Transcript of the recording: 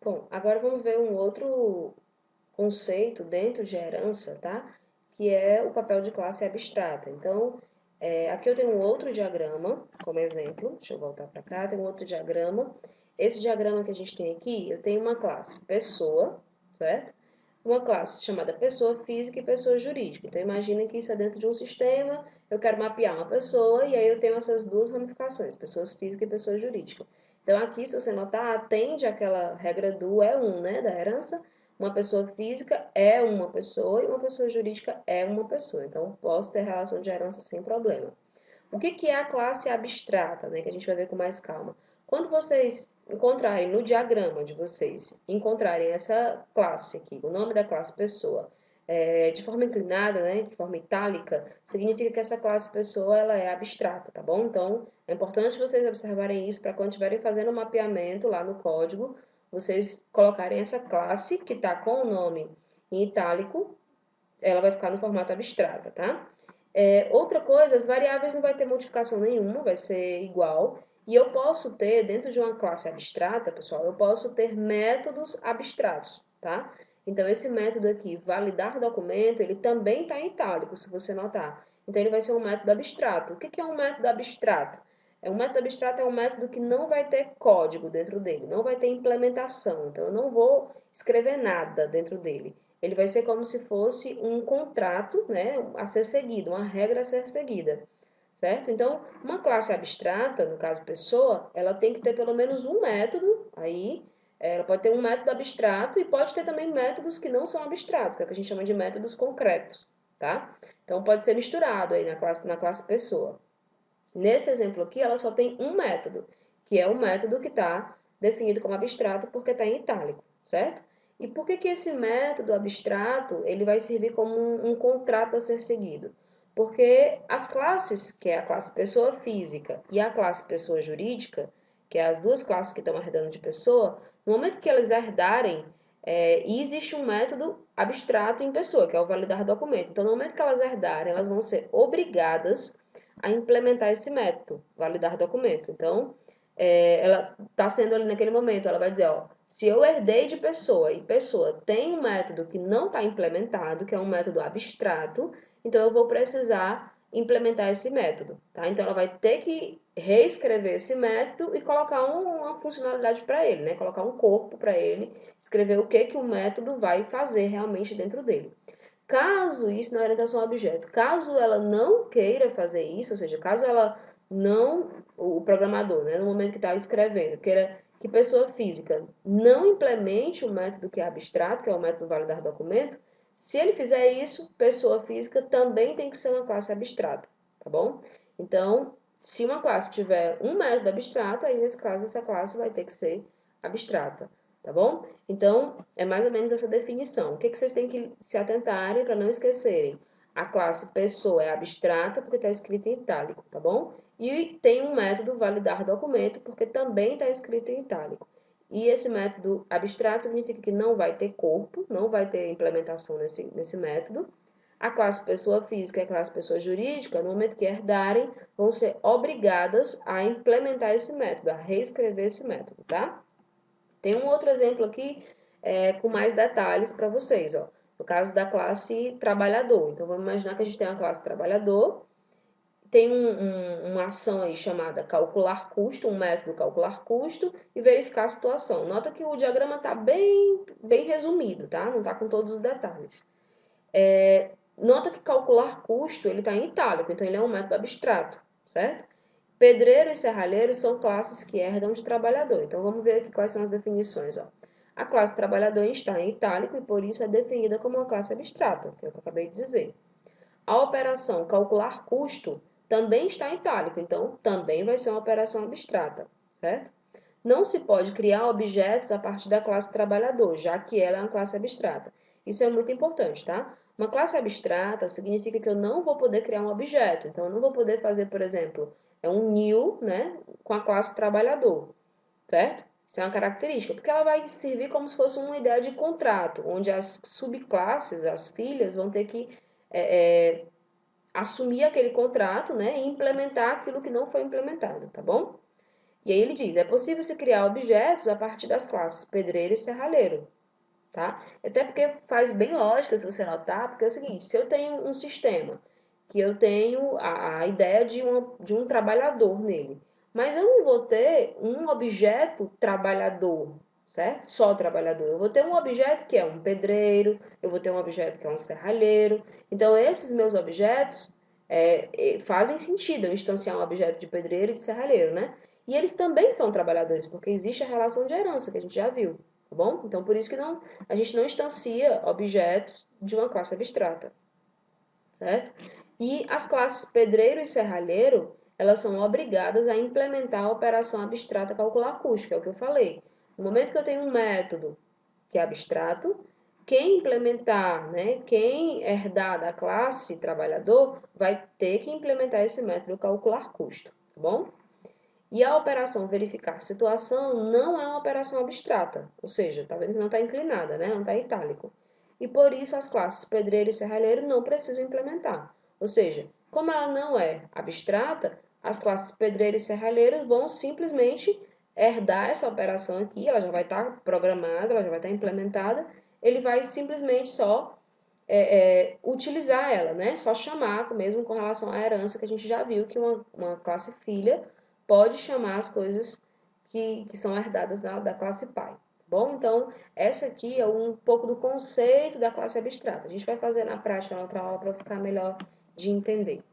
Bom, agora vamos ver um outro conceito dentro de herança, tá? Que é o papel de classe abstrata. Então, aqui eu tenho um outro diagrama, como exemplo. Deixa eu voltar para cá, tem um outro diagrama. Esse diagrama que a gente tem aqui, eu tenho uma classe pessoa, certo? Uma classe chamada pessoa física e pessoa jurídica. Então, imagina que isso é dentro de um sistema, eu quero mapear uma pessoa, e aí eu tenho essas duas ramificações, pessoas física e pessoa jurídica. Então, aqui, se você notar, atende àquela regra do é um, né, da herança. Uma pessoa física é uma pessoa e uma pessoa jurídica é uma pessoa. Então, posso ter relação de herança sem problema. O que é a classe abstrata, né, que a gente vai ver com mais calma? Quando vocês encontrarem no diagrama de vocês, encontrarem essa classe aqui, o nome da classe pessoa, de forma inclinada, né, de forma itálica, significa que essa classe pessoa ela é abstrata, tá bom? Então, é importante vocês observarem isso para quando estiverem fazendo o mapeamento lá no código, vocês colocarem essa classe que está com o nome em itálico, ela vai ficar no formato abstrata, tá? Outra coisa, as variáveis não vai ter modificação nenhuma, vai ser igual. E eu posso ter, dentro de uma classe abstrata, pessoal, eu posso ter métodos abstratos, tá? Então, esse método aqui, validar documento, ele também está em itálico, se você notar. Então, ele vai ser um método abstrato. O que é um método abstrato? Um método abstrato é um método que não vai ter código dentro dele, não vai ter implementação. Então, eu não vou escrever nada dentro dele. Ele vai ser como se fosse um contrato, né, a ser seguido, uma regra a ser seguida, certo? Então, uma classe abstrata, no caso pessoa, ela tem que ter pelo menos um método, aí ela pode ter um método abstrato e pode ter também métodos que não são abstratos, que é o que a gente chama de métodos concretos, tá? Então, pode ser misturado aí na classe pessoa. Nesse exemplo aqui, ela só tem um método, que é o método que está definido como abstrato porque está em itálico, certo? E por que esse método abstrato ele vai servir como um contrato a ser seguido? Porque as classes, que é a classe pessoa física e a classe pessoa jurídica, que é as duas classes que estão herdando de pessoa, no momento que elas herdarem, existe um método abstrato em pessoa, que é o validar documento. Então, no momento que elas herdarem, elas vão ser obrigadas a implementar esse método, validar documento. Então, ela está sendo ali naquele momento, ela vai dizer, ó, se eu herdei de pessoa e pessoa tem um método que não está implementado, que é um método abstrato, então eu vou precisar implementar esse método, tá? Então ela vai ter que reescrever esse método e colocar uma funcionalidade para ele, né? Colocar um corpo para ele, escrever o que o método vai fazer realmente dentro dele. Caso isso na orientação a objeto, caso ela não queira fazer isso, ou seja, caso ela não, o programador, né, no momento que está escrevendo, queira que pessoa física não implemente o método que é abstrato, que é o método validar documento, se ele fizer isso, pessoa física também tem que ser uma classe abstrata, tá bom? Então, se uma classe tiver um método abstrato, aí nesse caso essa classe vai ter que ser abstrata, tá bom? Então, é mais ou menos essa definição. O que vocês têm que se atentarem para não esquecerem? A classe pessoa é abstrata porque está escrito em itálico, tá bom? E tem um método validar documento porque também está escrito em itálico. E esse método abstrato significa que não vai ter corpo, não vai ter implementação nesse método. A classe pessoa física e a classe pessoa jurídica, no momento que herdarem, vão ser obrigadas a implementar esse método, a reescrever esse método, tá? Tem um outro exemplo aqui com mais detalhes para vocês, ó. No caso da classe trabalhador. Então, vamos imaginar que a gente tem uma classe trabalhador, tem uma ação aí chamada calcular custo, um método calcular custo e verificar a situação. Nota que o diagrama está bem resumido, tá? Não está com todos os detalhes. Nota que calcular custo, ele está em itálico, então ele é um método abstrato, certo? Pedreiro e serralheiro são classes que herdam de trabalhador. Então, vamos ver aqui quais são as definições. Ó. A classe trabalhador está em itálico e, por isso, é definida como uma classe abstrata, que é o que eu acabei de dizer. A operação calcular custo também está em itálico, então também vai ser uma operação abstrata, certo? Não se pode criar objetos a partir da classe trabalhador, já que ela é uma classe abstrata. Isso é muito importante, tá? Uma classe abstrata significa que eu não vou poder criar um objeto. Então, eu não vou poder fazer, por exemplo, um new, né, com a classe trabalhador, certo? Isso é uma característica, porque ela vai servir como se fosse uma ideia de contrato, onde as subclasses, as filhas, vão ter que assumir aquele contrato, né, e implementar aquilo que não foi implementado, tá bom? E aí ele diz, é possível se criar objetos a partir das classes pedreiro e serralheiro, tá? Até porque faz bem lógica se você notar, porque é o seguinte, se eu tenho um sistema que eu tenho a ideia de um trabalhador nele, mas eu não vou ter um objeto trabalhador, certo? Só trabalhador. Eu vou ter um objeto que é um pedreiro, eu vou ter um objeto que é um serralheiro. Então, esses meus objetos fazem sentido eu instanciar um objeto de pedreiro e de serralheiro, né? E eles também são trabalhadores, porque existe a relação de herança, que a gente já viu, tá bom? Então, por isso que a gente não instancia objetos de uma classe abstrata, certo? E as classes pedreiro e serralheiro, elas são obrigadas a implementar a operação abstrata calcular acústica, é o que eu falei. No momento que eu tenho um método que é abstrato, quem implementar, né, quem herdar da classe trabalhador, vai ter que implementar esse método calcular custo, tá bom? E a operação verificar situação não é uma operação abstrata, ou seja, tá vendo que não está inclinada, né? Não está itálico. E por isso as classes pedreiro e serralheiro não precisam implementar. Ou seja, como ela não é abstrata, as classes pedreiro e serralheiro vão simplesmente herdar essa operação aqui, ela já vai estar programada, ela já vai estar implementada, ele vai simplesmente só utilizar ela, né? Só chamar, mesmo com relação à herança, que a gente já viu que uma classe filha pode chamar as coisas que são herdadas da classe pai. Bom, então, essa aqui é um pouco do conceito da classe abstrata. A gente vai fazer na prática na outra aula para ficar melhor de entender.